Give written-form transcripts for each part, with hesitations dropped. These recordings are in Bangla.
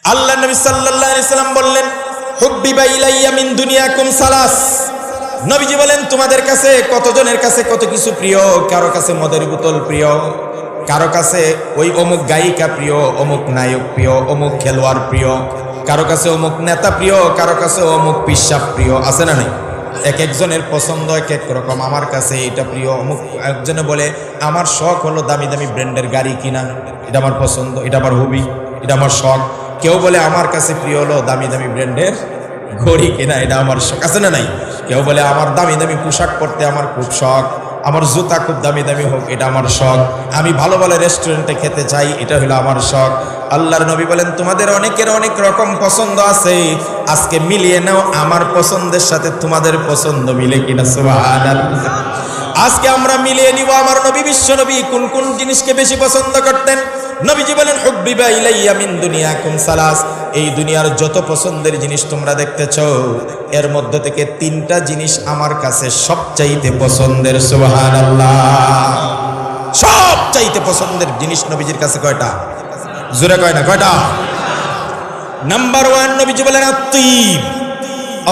আল্লাহ নবী সাল্লাল্লাহু আলাইহি সাল্লাম বললেন, হুব্বিবা ইলাইয়া মিন দুনিয়াকুম সালাস। নবীজি বলেন, তোমাদের কাছে কতজনের কাছে কত কিছু প্রিয়। কারো কাছে মদের বোতল প্রিয়, কারো কাছে ওই অমুক গায়িকা প্রিয়, অমুক নায়ক প্রিয়, অমুক খেলোয়াড় প্রিয়, কারো কাছে অমুক নেতা প্রিয়, কারো কাছে অমুক পিশাব প্রিয়। আছে না নাই? এক একজনের পছন্দ এক এক রকম। আমার কাছে এটা প্রিয়, অমুক একজনে বলে আমার শখ হলো দামি দামি ব্র্যান্ডের গাড়ি কিনা, এটা আমার পছন্দ, এটা আমার হবি, এটা আমার শখ। কেউ বলে আমার কাছে প্রিয় হলো দামি দামি ব্র্যান্ডের ঘড়ি কিনা, এটা আমার শখ। আছে না নাই? কেউ বলে আমার দামি দামি পোশাক পরতে আমার খুব শখ, আমার জুতা খুব দামি দামি হোক, এটা আমার শখ। আমি ভালো ভালো রেস্টুরেন্টে খেতে চাই, এটা হলো আমার শখ। আল্লাহর নবী বলেন, তোমাদের অনেকের অনেক রকম পছন্দ আছে, আজকে মিলিয়ে নাও আমার পছন্দের সাথে তোমাদের পছন্দ মিলে কিনা। সুবহানাল্লাহ। আজকে আমরা মিলিয়ে নিব আমার নবী বিশ্ব নবী কোন কোন জিনিসকে বেশি পছন্দ করতেন। নবীজি বলেন, হুব্বিবা ইলাইয়া মিন দুনিয়াকুম সালাস। এই দুনিয়ার যত পছন্দের জিনিস তোমরা দেখতেছো, এর মধ্যে থেকে তিনটা জিনিস আমার কাছে সবচাইতে পছন্দের। সুবহানাল্লাহ। সবচাইতে পছন্দের জিনিস নবীজির কাছে কয়টা? জোরে কয় না, কয়টা? নাম্বার 1 নবীজি বলেন আত্তিব।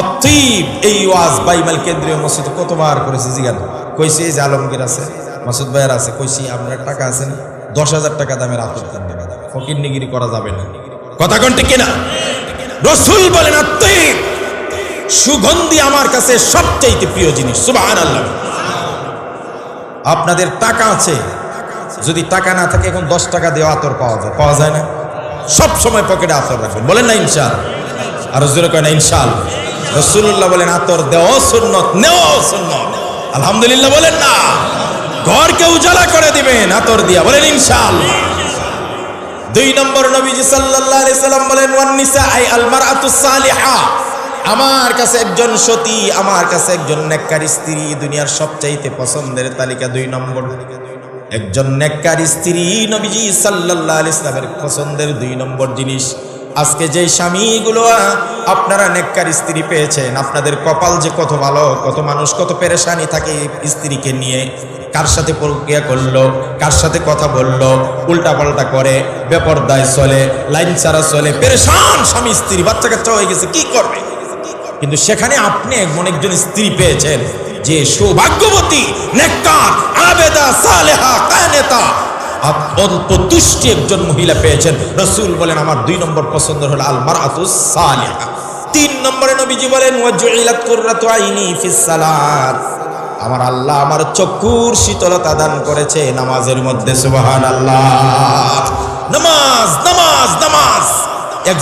আত্তিব। এই ওয়াজ বাইমাল কেন্দ্রীয় মসজিদে কতবার করেছি জিগান। কইছি যে আলমগীর আছে, মাসুদ ভাইয়ার আছে, কইছি আপনার টাকা আছে না, 10,000 টাকা দামের আতর কিনবেন, ফকিরনিগিরি করা যাবে না। কথা কোন ঠিক কিনা? রাসূল বলেন আত্তিব, সুগন্ধি আমার কাছে সবচাইতে প্রিয় জিনিস। সুবহানাল্লাহ। আপনাদের টাকা আছে, যদি টাকা না থাকে এখন 10 টাকা দিয়ে আতর পাওয়া যায়, পাওয়া যায় না? সব সময় পকেটে আতর রাখবেন, বলেন না ইনশাআল্লাহ? আর জোরে কয় না ইনশাআল্লাহ? রাসূলুল্লাহ বলেন আতর দেওয়া সুন্নাত, নেওয়া সুন্নাত। আলহামদুলিল্লাহ বলেন না? ঘরকে উজালা করে দিবেন আতর দিয়া, বলেন ইনশাআল্লাহ। 2 নম্বর নবীজি সাল্লাল্লাহু আলাইহি সাল্লাম বলেন, ওয়ান নিসা আই আল মারআতুস সালিহা। আমার কাছে একজন সতী, আমার কাছে একজন নেককার স্ত্রী দুনিয়ার সবচাইতে পছন্দের তালিকা 2 নম্বর। একজন নেককার স্ত্রী নবীজি সাল্লাল্লাহু আলাইহি সাল্লামের পছন্দের 2 নম্বর জিনিস। আজকে যে স্বামীগুলো আপনারা নেককার স্ত্রী পেয়েছেন, আপনাদের কপাল যে কত ভালো। কত মানুষ কত পেরেশানি থাকে স্ত্রীকে নিয়ে, কার সাথে প্রক্রিয়া করলো, কার সাথে কথা বললো, উল্টা পাল্টা করে, বেপরদায় চলে, লাইন ছাড়া চলে, পেরেশান স্বামী স্ত্রী, বাচ্চা কাচ্চা হয়ে গেছে, কি করবে? কিন্তু সেখানে আপনি এমন একজন স্ত্রী পেয়েছেন যে সৌভাগ্যবতী, নেককার, আবেদা, সালেহা, কানেতা, অল্প তুষ্টি একজন মহিলা পেয়েছেন। রাসূল বলেন আমার 2 নম্বর পছন্দ হলো আল মারআতুস সালিহা। 3 নম্বরে নবীজি বলেন, ওয়াজুইলাত কুররাতু আইনি ফিস সালাত। আমার আল্লাহ আমার চক্ষুর শীতলতা দান করেছে নামাজের মধ্যে। সুবহানাল্লাহ। নামাজ, নামাজ, নামাজ।